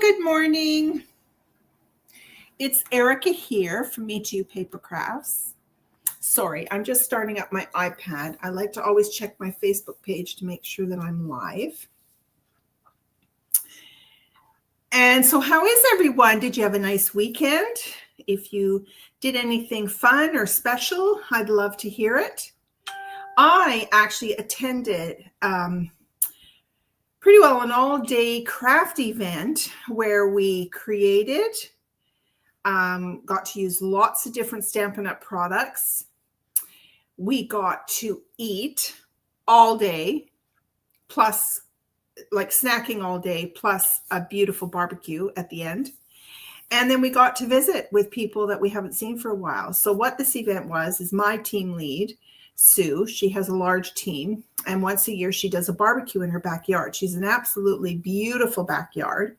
good morning. It's Erica here from Mojo Paper Crafts. Sorry, I'm just starting up my iPad. I like to always check my Facebook page to make sure that I'm live. And so how is everyone? Did you have a nice weekend? If you did anything fun or special, I'd love to hear it. I actually attended pretty well an all-day craft event where we created, got to use lots of different Stampin' Up products. We got to eat all day, plus like snacking all day, plus a beautiful barbecue at the end. And then we got to visit with people that we haven't seen for a while. So what this event was is my team lead, Sue, she has a large team, and once a year she does a barbecue in her backyard. She's an absolutely beautiful backyard,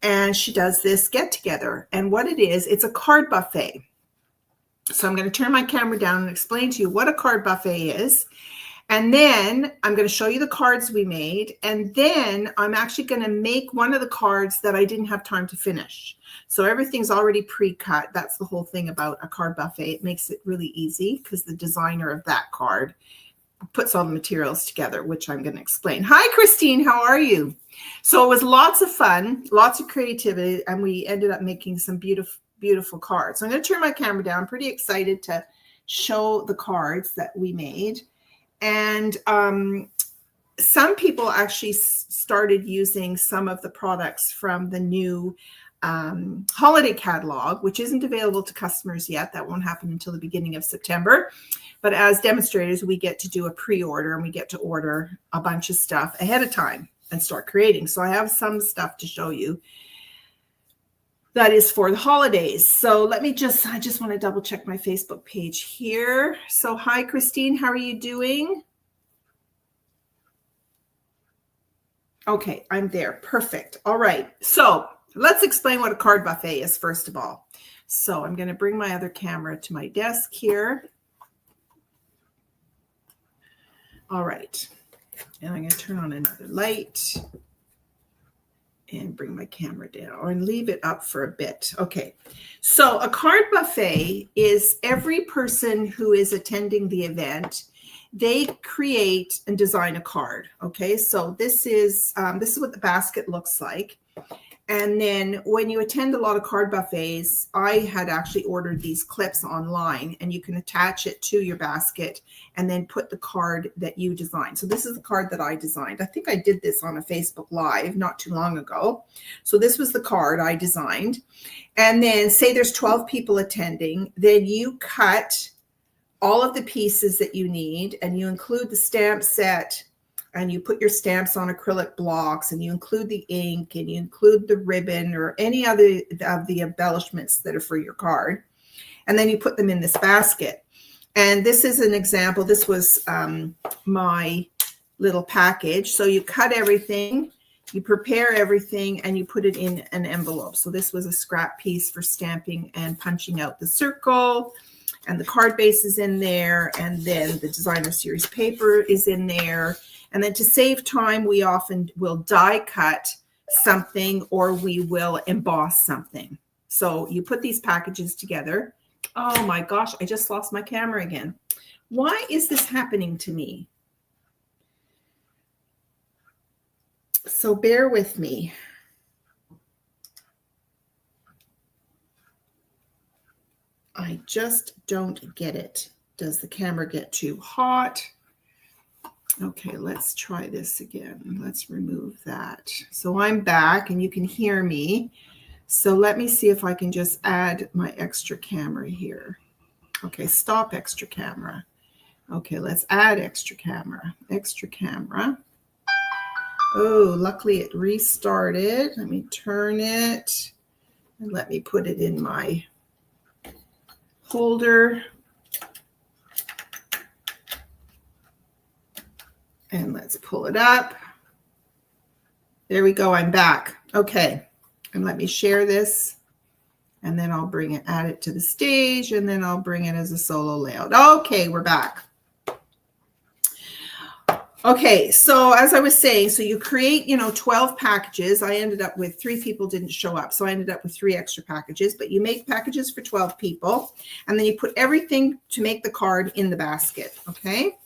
and she does this get together. And what it is, it's a card buffet. So I'm going to turn my camera down and explain to you what a card buffet is. And then I'm going to show you the cards we made. And then I'm actually going to make one of the cards that I didn't have time to finish. So everything's already pre-cut. That's the whole thing about a card buffet. It makes it really easy because the designer of that card puts all the materials together, which I'm going to explain. Hi, Christine. How are you? So it was lots of fun, lots of creativity, and we ended up making some beautiful, beautiful cards. So I'm going to turn my camera down. I'm pretty excited to show the cards that we made. And some people actually started using some of the products from the new holiday catalog, which isn't available to customers yet. That won't happen until the beginning of September. But as demonstrators, we get to do a pre-order, and we get to order a bunch of stuff ahead of time and start creating. So I have some stuff to show you that is for the holidays. So I just want to double check my Facebook page here. So hi, Christine, how are you doing? Okay, I'm there. Perfect. All right. So let's explain what a card buffet is, first of all. So I'm going to bring my other camera to my desk here. All right. And I'm going to turn on another light and bring my camera down and leave it up for a bit. Okay. So a card buffet is every person who is attending the event, they create and design a card. Okay. So this is what the basket looks like. And then when you attend a lot of card buffets, I had actually ordered these clips online, and you can attach it to your basket and then put the card that you designed. So this is the card that I designed. I think I did this on a Facebook Live not too long ago. So this was the card I designed. And then say there's 12 people attending, then you cut all of the pieces that you need, and you include the stamp set, and you put your stamps on acrylic blocks, and you include the ink, and you include the ribbon or any other of the embellishments that are for your card. And then you put them in this basket. And this is an example. This was my little package. So you cut everything, you prepare everything, and you put it in an envelope. So this was a scrap piece for stamping and punching out the circle. And the card base is in there. And then the designer series paper is in there. And then to save time, we often will die cut something, or we will emboss something. So you put these packages together. Oh my gosh, I just lost my camera again. Why is this happening to me? So bear with me. I just don't get it. Does the camera get too hot? Okay, let's try this again. Let's remove that. So I'm back and you can hear me. So let me see if I can just add my extra camera here. Okay, stop extra camera. Okay, let's add extra camera. Extra camera. Oh, luckily it restarted. Let me turn it and let me put it in my holder. And let's pull it up. There we go. I'm back. Okay. And let me share this. And then I'll add it to the stage. And then I'll bring it as a solo layout. Okay, we're back. Okay, so as I was saying, so you create, 12 packages. I ended up with 3 people didn't show up, so I ended up with 3 extra packages, but you make packages for 12 people, and then you put everything to make the card in the basket, okay?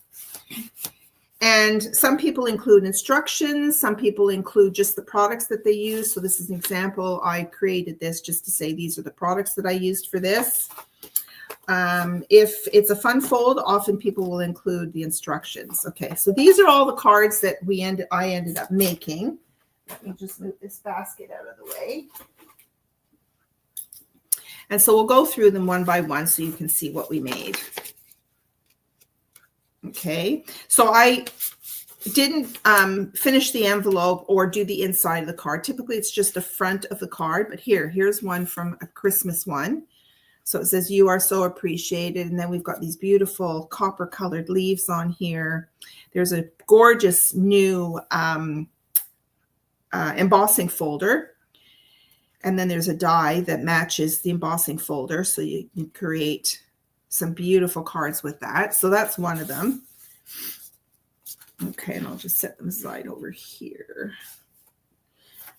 And some people include instructions, some people include just the products that they use. So this is an example. I created this just to say these are the products that I used for this. If it's a fun fold, often people will include the instructions. Okay, so these are all the cards that I ended up making. Let me just move this basket out of the way. And so we'll go through them one by one so you can see what we made. Okay, so I didn't finish the envelope or do the inside of the card. Typically, it's just the front of the card, but here's one from a Christmas one. So it says, "You are so appreciated." And then we've got these beautiful copper colored leaves on here. There's a gorgeous new embossing folder. And then there's a die that matches the embossing folder. So you can create some beautiful cards with that. So that's one of them. Okay, and I'll just set them aside over here.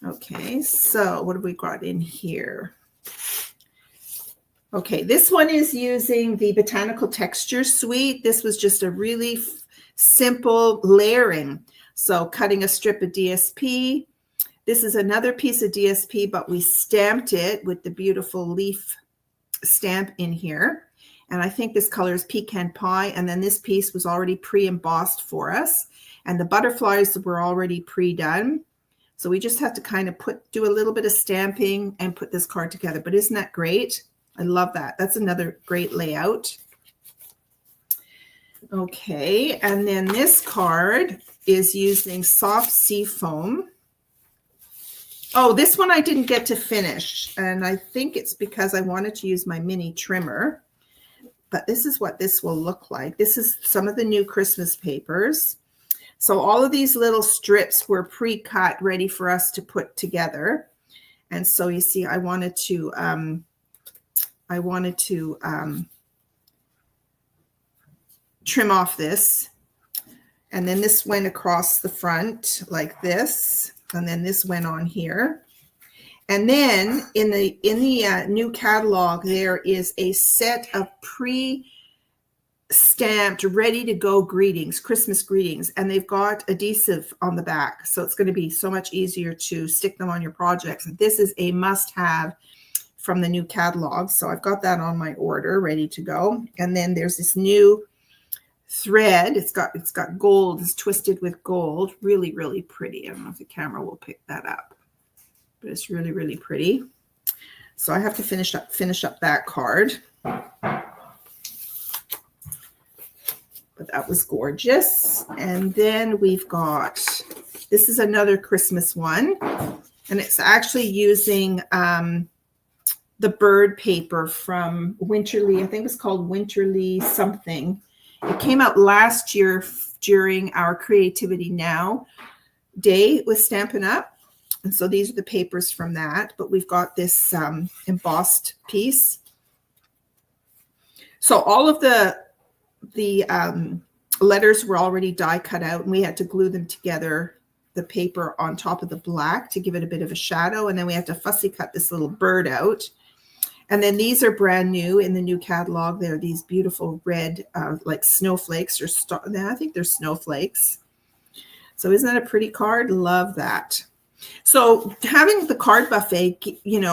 Okay, so what have we got in here? Okay, this one is using the Botanical Texture Suite. This was just a really simple layering. So cutting a strip of DSP. This is another piece of DSP, but we stamped it with the beautiful leaf stamp in here. And I think this color is Pecan Pie. And then this piece was already pre-embossed for us. And the butterflies were already pre-done. So we just have to kind of do a little bit of stamping and put this card together. But isn't that great? I love that. That's another great layout. Okay, and then this card is using soft sea foam. Oh, this one I didn't get to finish. And I think it's because I wanted to use my mini trimmer. But this is what this will look like. This is some of the new Christmas papers. So all of these little strips were pre-cut, ready for us to put together. And so you see, I wanted to trim off this. And then this went across the front like this. And then this went on here. And then in the new catalog, there is a set of pre-stamped, ready-to-go greetings, Christmas greetings, and they've got adhesive on the back. So it's going to be so much easier to stick them on your projects. And this is a must-have from the new catalog. So I've got that on my order, ready to go. And then there's this new thread. It's got gold, it's twisted with gold. Really, really pretty. I don't know if the camera will pick that up. But it's really, really pretty. So I have to finish up that card. But that was gorgeous. And then we've got, this is another Christmas one. And it's actually using the bird paper from Winterly. I think it was called Winterly something. It came out last year during our Creativity Now day with Stampin' Up. And so these are the papers from that, but we've got this embossed piece. So all of the letters were already die cut out, and we had to glue them together, the paper on top of the black to give it a bit of a shadow. And then we had to fussy cut this little bird out. And then these are brand new in the new catalog. They're these beautiful red, like snowflakes, or I think they're snowflakes. So isn't that a pretty card? Love that. So having the card buffet,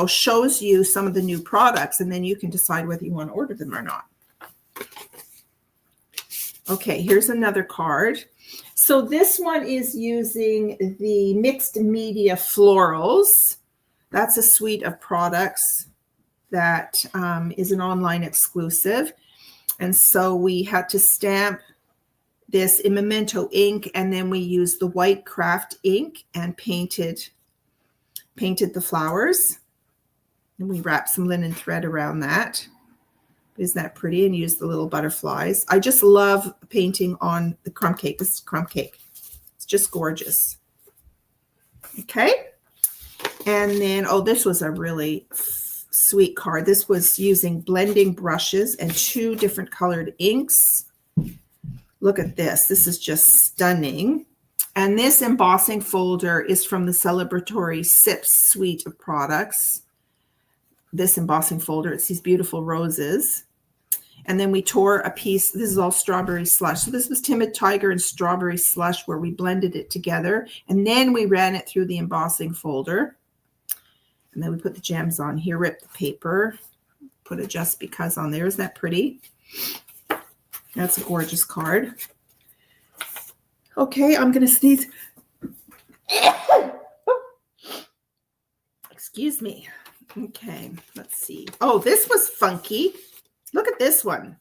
shows you some of the new products, and then you can decide whether you want to order them or not. Okay, here's another card. So this one is using the Mixed Media Florals. That's a suite of products that is an online exclusive. And so we had to stamp this in Memento ink, and then we used the white craft ink and painted the flowers. And we wrapped some linen thread around that. Isn't that pretty? And used the little butterflies. I just love painting on the crumb cake. This is crumb cake. It's just gorgeous. Okay. And then, oh, this was a really sweet card. This was using blending brushes and 2 different colored inks. Look at this. This is just stunning. And this embossing folder is from the Celebratory Sips suite of products. This embossing folder, it's these beautiful roses. And then we tore a piece. This is all strawberry slush. So this was Timid Tiger and strawberry slush where we blended it together. And then we ran it through the embossing folder. And then we put the gems on here, ripped the paper, put a just because on there. Isn't that pretty? That's a gorgeous card. Okay, I'm going to sneeze. Excuse me. Okay, let's see. Oh, this was funky. Look at this one.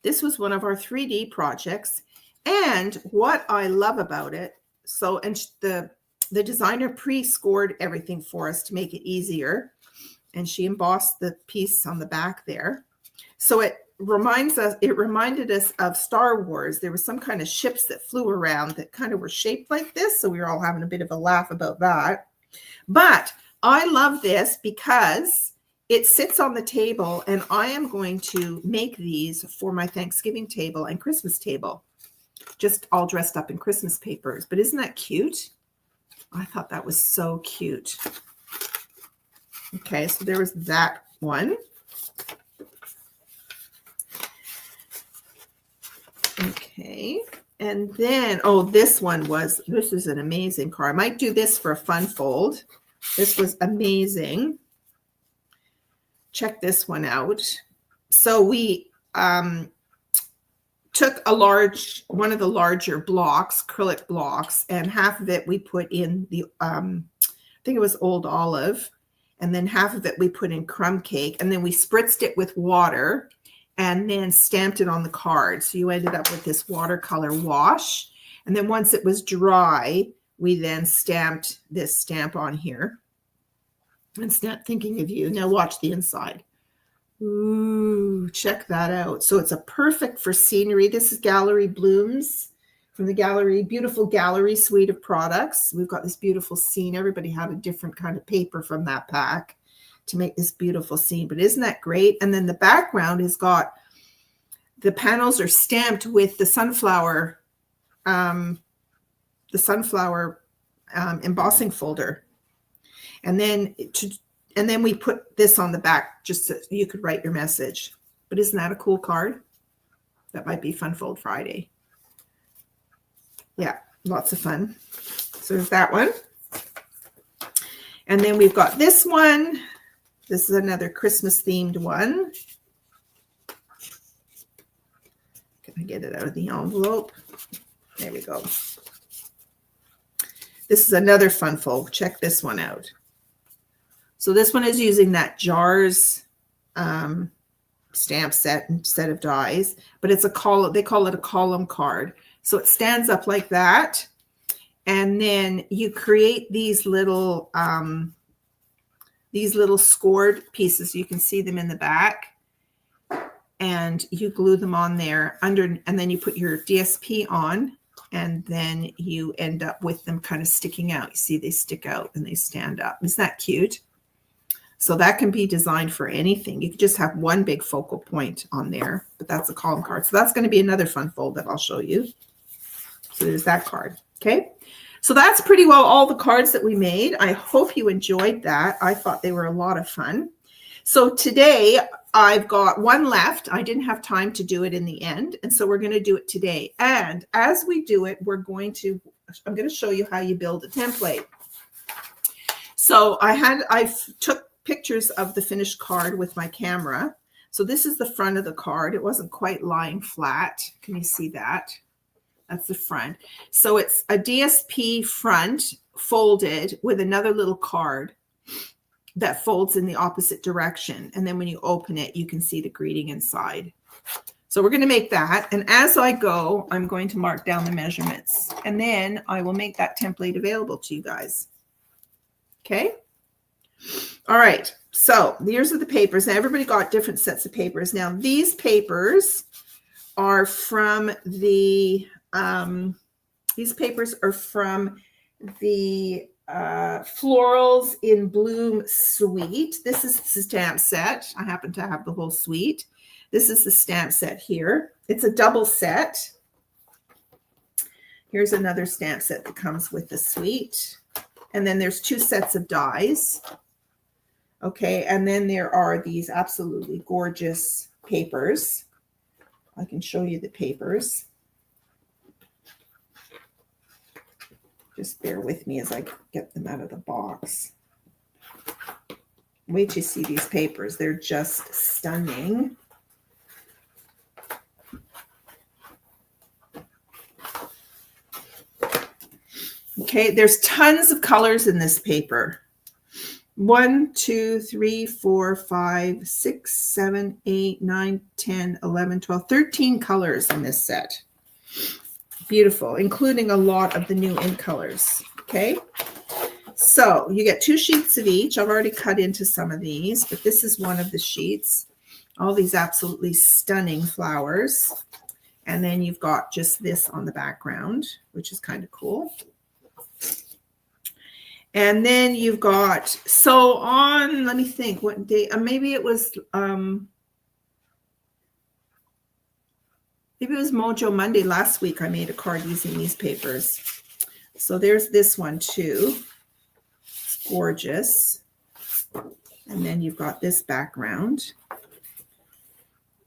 This was one of our 3D projects. And what I love about it, so, and the designer pre-scored everything for us to make it easier. And she embossed the piece on the back there. So it reminded us of Star Wars. There was some kind of ships that flew around that kind of were shaped like this. So we were all having a bit of a laugh about that. But I love this because it sits on the table, and I am going to make these for my Thanksgiving table and Christmas table, just all dressed up in Christmas papers. But isn't that cute? I thought that was so cute. Okay, so there was that one. Okay, and then, oh, this is an amazing card. I might do this for a fun fold. This was amazing. Check this one out. So we took one of the larger blocks, acrylic blocks, and half of it we put in the, I think it was old olive, and then half of it we put in crumb cake, and then we spritzed it with water and then stamped it on the card. So you ended up with this watercolor wash. And then once it was dry, we then stamped this stamp on here. And Snap Thinking of You. Now watch the inside. Ooh, check that out. So it's a perfect for scenery. This is Gallery Blooms from the beautiful gallery suite of products. We've got this beautiful scene. Everybody had a different kind of paper from that pack to make this beautiful scene. But isn't that great? And then the background has got, the panels are stamped with the sunflower embossing folder. And then we put this on the back just so you could write your message. But isn't that a cool card? That might be Fun Fold Friday. Yeah, lots of fun. So there's that one. And then we've got this one. This is another Christmas themed one. Can I get it out of the envelope? There we go. This is another fun fold. Check this one out. So this one is using that JARS stamp set and set of dies, but it's a column. They call it a column card. So it stands up like that, and then you create these little scored pieces. You can see them in the back, and you glue them on there under, and then you put your DSP on, and then you end up with them kind of sticking out. You see they stick out and they stand up. Isn't that cute? So that can be designed for anything. You could just have one big focal point on there, but that's a column card. So that's going to be another fun fold that I'll show you. So there's that card. Okay. So that's pretty well all the cards that we made. I hope you enjoyed that. I thought they were a lot of fun. So today I've got one left. I didn't have time to do it in the end. And so we're going to do it today. And as we do it, I'm going to show you how you build a template. So I took pictures of the finished card with my camera. So this is the front of the card. It wasn't quite lying flat. Can you see that? That's the front. So it's a DSP front folded with another little card that folds in the opposite direction. And then when you open it, you can see the greeting inside. So we're going to make that. And as I go, I'm going to mark down the measurements. And then I will make that template available to you guys. Okay? All right, so these are the papers. Now everybody got different sets of papers. Now these papers are from the Florals in Bloom suite. This is the stamp set. I happen to have the whole suite. This is the stamp set here. It's a double set. Here's another stamp set that comes with the suite. And then there's 2 sets of dies. Okay, and then there are these absolutely gorgeous papers. I can show you the papers. Just bear with me as I get them out of the box. Wait till you see these papers. They're just stunning. Okay, there's tons of colors in this paper. 1, 2, 3, 4, 5, 6, 7, 8, 9, 10, 11, 12, 13 colors in this set. Beautiful, including a lot of the new in colors. Okay, so you get 2 sheets of each. I've already cut into some of these, but this is one of the sheets. All these absolutely stunning flowers. And then you've got just this on the background, which is kind of cool. And then you've got, so on, let me think, what day, maybe it was Mojo Monday last week. I made a card using these papers. So there's this one too. It's gorgeous. And then you've got this background.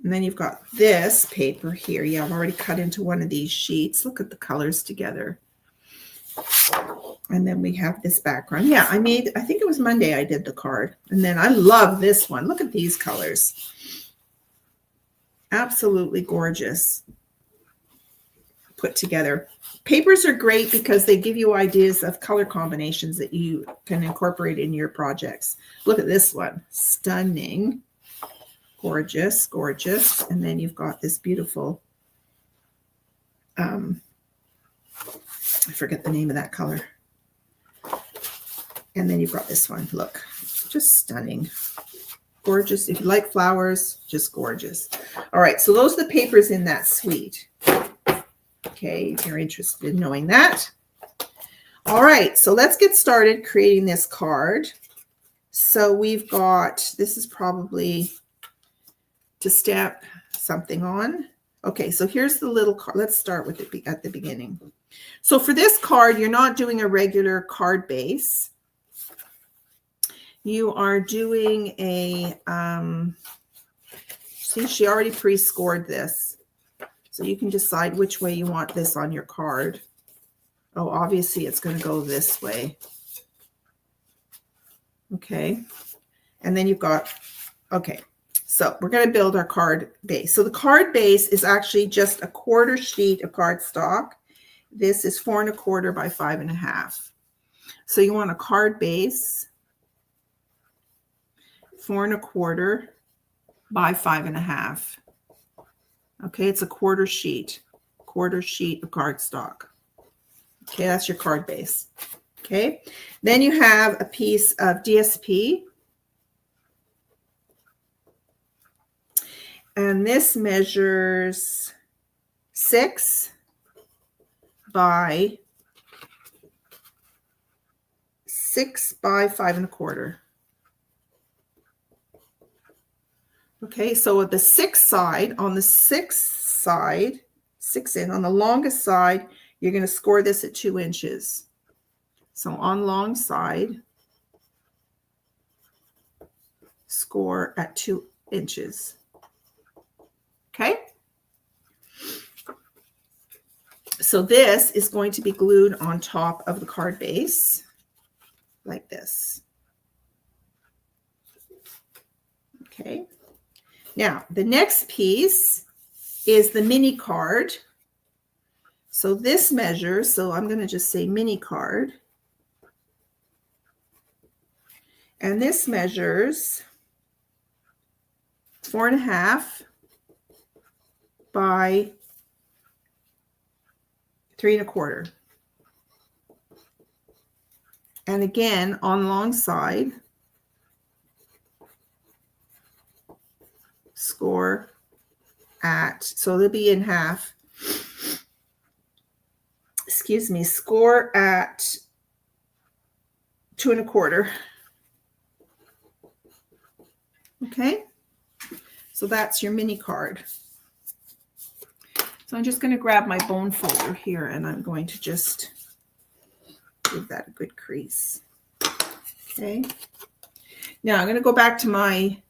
And then you've got this paper here. Yeah, I've already cut into one of these sheets. Look at the colors together. And then we have this background. Yeah, I think it was Monday I did the card. And then I love this one. Look at these colors. Absolutely gorgeous. Put together. Papers are great because they give you ideas of color combinations that you can incorporate in your projects. Look at this one. Stunning. Gorgeous, gorgeous. And then you've got this beautiful, I forget the name of that color. And then you've got this one. Look, just stunning. Gorgeous. If you like flowers, just gorgeous. All right, so those are the papers in that suite. Okay, if you're interested in knowing that. All right, so let's get started creating this card. So we've got, this is probably to stamp something on. Okay, so here's the little card. Let's start with it at the beginning. So for this card, you're not doing a regular card base. You are doing a, see, she already pre-scored this. So you can decide which way you want this on your card. Oh, obviously it's going to go this way. Okay. And then you've got, okay. So we're going to build our card base. So the card base is actually just a 1/4 sheet of cardstock. This is 4 1/4 by 5 1/2. So you want a card base, 4 1/4 by 5 1/2. Okay, it's a 1/4 sheet, 1/4 sheet of cardstock. Okay, that's your card base. Okay, then you have a piece of DSP. And this measures 6 by 5 1/4. Okay, so at the 6th side, on the 6th side, 6 in, on the longest side, you're going to score this at 2 inches. So on long side, score at 2 inches. Okay. So this is going to be glued on top of the card base like this. Okay. Now, the next piece is the mini card. So this measures, so I'm going to just say mini card. And this measures 4 1/2 by 3 1/4. And again, on long side, score at, so they'll be in half. Excuse me, score at 2 1/4. Okay, so that's your mini card. So I'm just going to grab my bone folder here and I'm going to just give that a good crease. Okay. Now I'm going to go back to my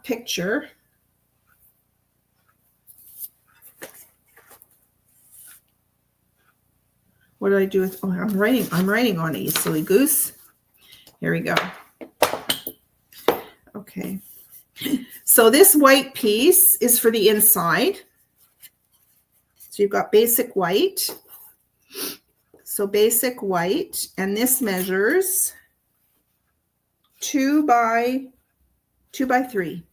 picture. What do I do with, oh, I'm writing on it, you silly goose. Here we go. Okay. So this white piece is for the inside. So you've got basic white. So basic white, and this measures 2 by 3.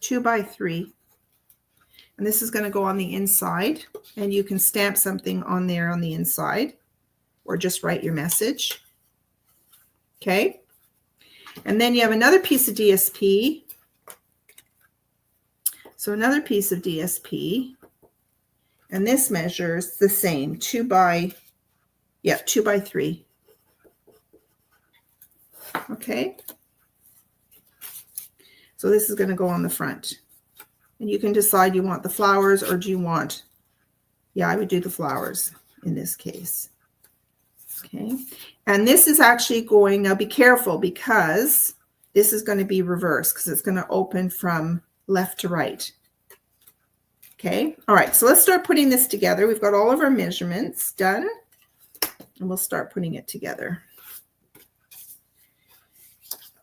2 by 3. And this is going to go on the inside, and you can stamp something on there on the inside or just write your message. Okay. And then you have another piece of DSP. So another piece of DSP, and this measures the same, 2 by 3. Okay. So this is going to go on the front. And you can decide you want the flowers or do you want, yeah, I would do the flowers in this case. Okay. And this is actually going, now be careful because this is going to be reversed because it's going to open from left to right. Okay. All right. So let's start putting this together. We've got all of our measurements done and we'll start putting it together.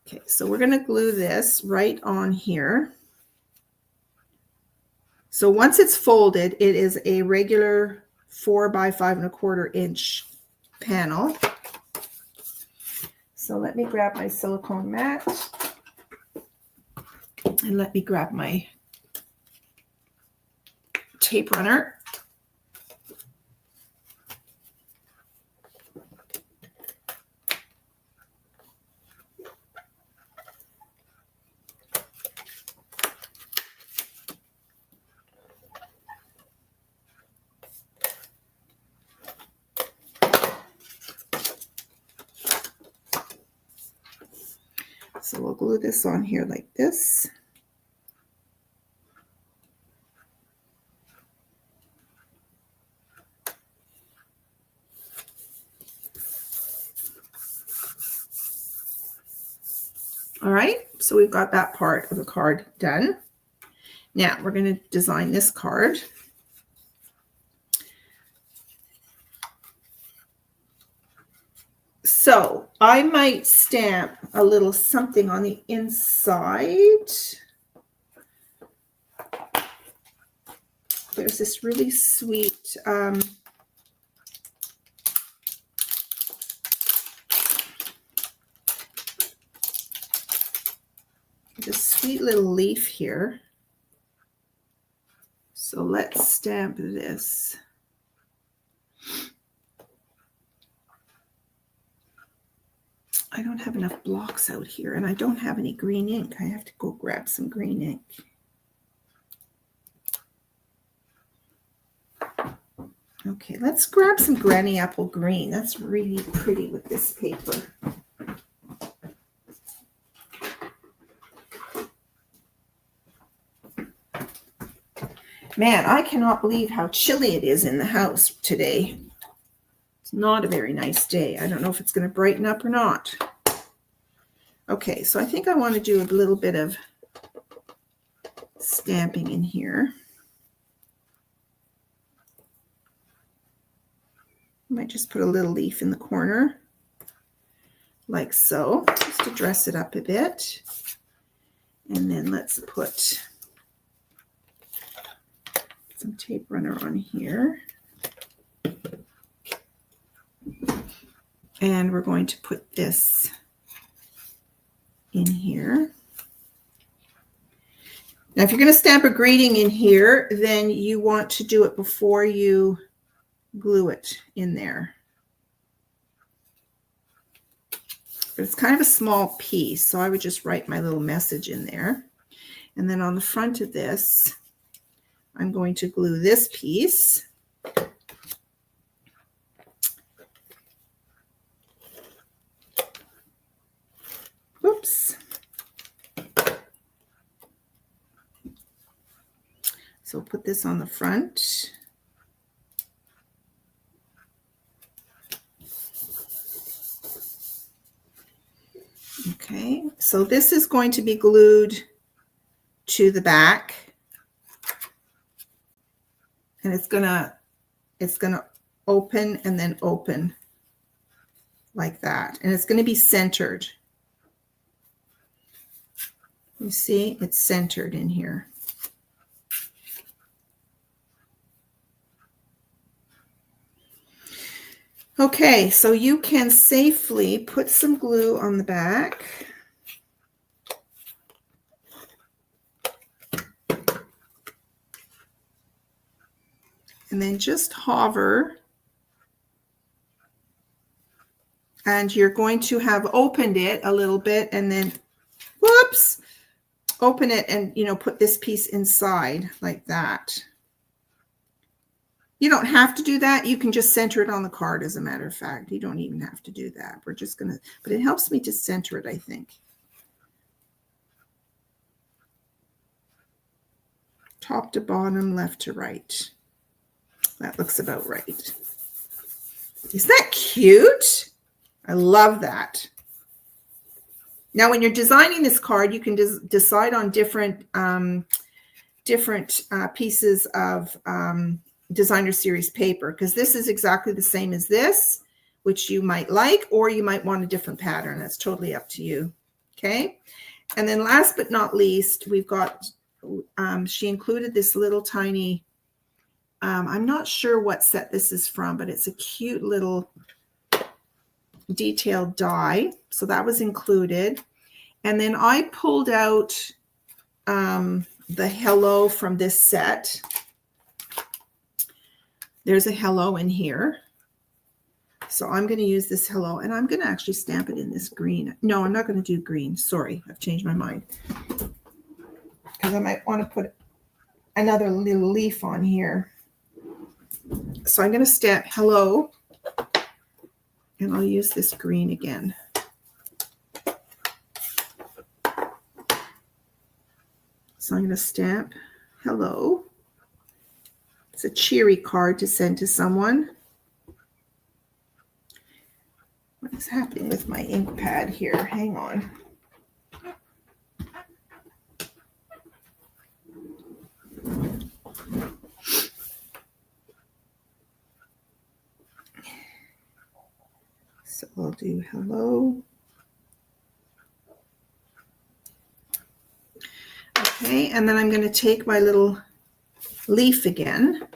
Okay. So we're going to glue this right on here. So once it's folded, it is a regular 4 by 5¼ inch panel. So let me grab my silicone mat and let me grab my tape runner. So we'll glue this on here like this. All right, so we've got that part of the card done. Now we're going to design this card. So I might stamp a little something on the inside. There's this really sweet little leaf here. So let's stamp this. I don't have enough blocks out here, and I don't have any green ink. I have to go grab some green ink. Okay, let's grab some Granny Apple Green. That's really pretty with this paper. Man, I cannot believe how chilly it is in the house today. It's not a very nice day. I don't know if it's going to brighten up or not. Okay, so I think I want to do a little bit of stamping in here. I might just put a little leaf in the corner, like so, just to dress it up a bit. And then let's put some tape runner on here. And we're going to put this in here. Now, if you're going to stamp a greeting in here, then you want to do it before you glue it in there. But it's kind of a small piece, so I would just write my little message in there. And then on the front of this, I'm going to glue this piece. Oops. So put this on the front. Okay, so this is going to be glued to the back, and it's gonna open and then open like that, and it's going to be centered. You see, it's centered in here. Okay, so you can safely put some glue on the back. And then just hover. And you're going to have opened it a little bit and then, whoops, open it and, you know, put this piece inside like that. You don't have to do that. You can just center it on the card, as a matter of fact. You don't even have to do that. We're just going to, but it helps me to center it, I think. Top to bottom, left to right. That looks about right. Isn't that cute? I love that. Now, when you're designing this card, you can decide on different pieces of designer series paper, because this is exactly the same as this, which you might like, or you might want a different pattern. That's totally up to you. Okay. And then last but not least, we've got, she included this little tiny, I'm not sure what set this is from, but it's a cute little detailed die. So that was included. And then I pulled out the hello from this set. There's a hello in here. So I'm going to use this hello, and I'm going to actually stamp it in this green. No, I'm not going to do green. Sorry, I've changed my mind. Because I might want to put another little leaf on here. So I'm going to stamp hello, and I'll use this green again. So I'm going to stamp hello. It's a cheery card to send to someone. What is happening with my ink pad here? Hang on. So I'll do hello. Okay, and then I'm going to take my little leaf again.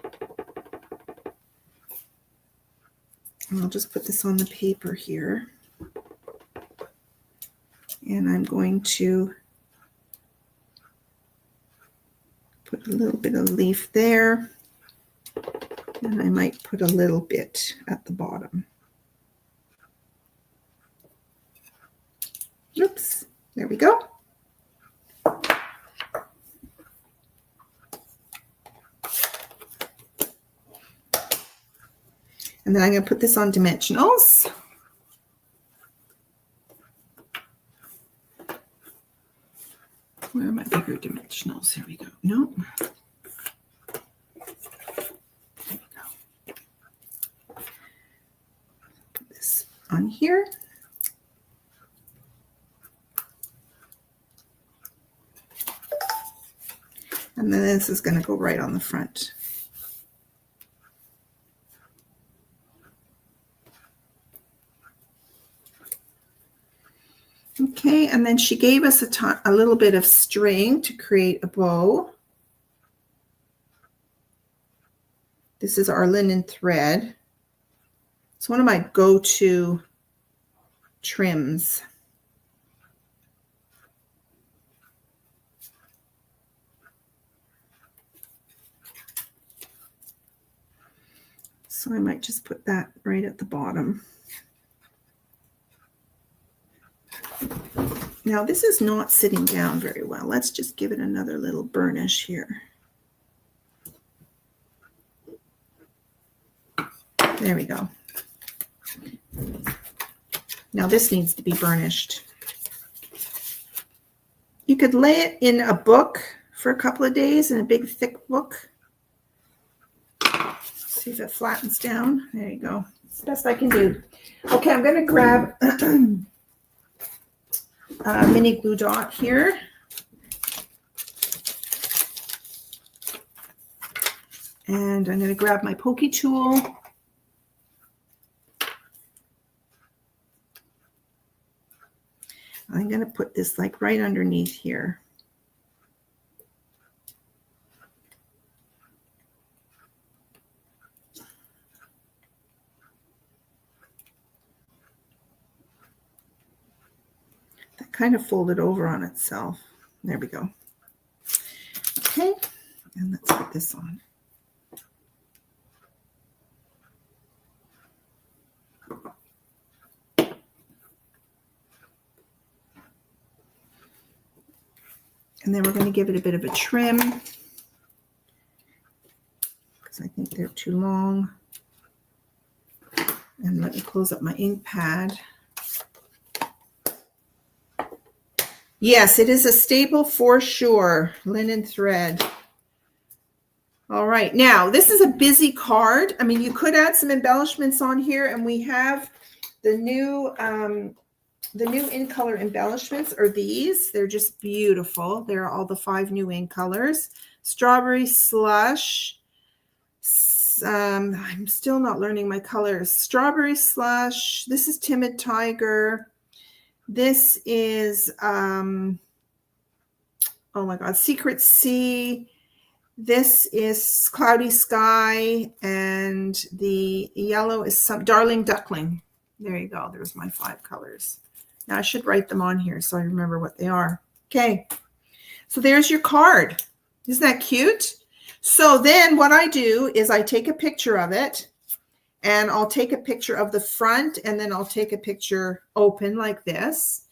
And I'll just put this on the paper here. And I'm going to put a little bit of leaf there. And I might put a little bit at the bottom. Oops, there we go. And then I'm going to put this on dimensionals. Where are my bigger dimensionals? Here we go. No. There we go. Put this on here. And then this is going to go right on the front. Okay, and then she gave us a little bit of string to create a bow. This is our linen thread. It's one of my go-to trims. So I might just put that right at the bottom. Now this is not sitting down very well. Let's just give it another little burnish here. There we go. Now this needs to be burnished. You could lay it in a book for a couple of days in a big thick book. See if it flattens down. There you go. It's the best I can do. Okay, I'm going to grab a mini glue dot here. And I'm going to grab my pokey tool. I'm going to put this like right underneath here. That kind of folded over on itself. There we go. Okay, and let's put this on. And then we're going to give it a bit of a trim because I think they're too long. And let me close up my ink pad. Yes, it is a staple for sure. Linen thread. All right. Now, this is a busy card. I mean, you could add some embellishments on here, and we have the new in color embellishments are these. They're just beautiful. They're all the 5 new in colors. Strawberry slush. I'm still not learning my colors. Strawberry slush. This is timid tiger. This is oh my god, secret sea. This is cloudy sky, and the yellow is some darling duckling. There you go. There's my 5 colors. Now I should write them on here so I remember what they are. Okay, so there's your card. Isn't that cute? So then what I do is I take a picture of it, and I'll take a picture of the front, and then I'll take a picture open like this.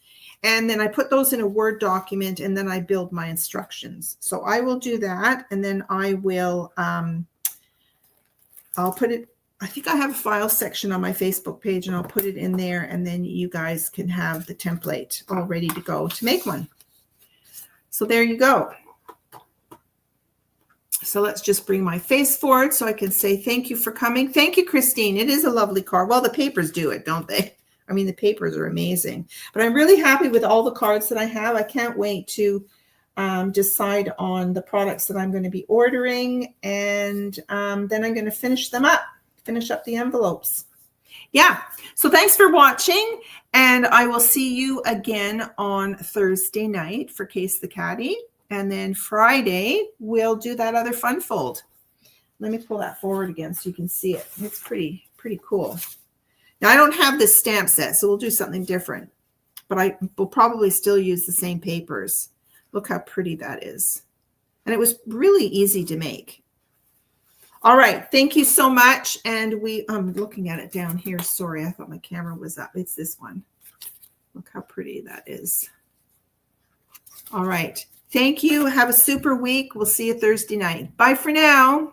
And then I put those in a Word document, and then I build my instructions. So I will do that, and then I will, I'll put it, I think I have a file section on my Facebook page, and I'll put it in there, and then you guys can have the template all ready to go to make one. So there you go. So let's just bring my face forward so I can say thank you for coming. Thank you, Christine. It is a lovely card. Well, the papers do it, don't they? I mean, the papers are amazing. But I'm really happy with all the cards that I have. I can't wait to decide on the products that I'm going to be ordering. And then I'm going to finish them up, finish up the envelopes. Yeah. So thanks for watching. And I will see you again on Thursday night for Case the Caddy. And then Friday, we'll do that other fun fold. Let me pull that forward again so you can see it. It's pretty cool. Now, I don't have this stamp set, so we'll do something different. But I will probably still use the same papers. Look how pretty that is. And it was really easy to make. All right. Thank you so much. And I'm looking at it down here. Sorry, I thought my camera was up. It's this one. Look how pretty that is. All right. Thank you. Have a super week. We'll see you Thursday night. Bye for now.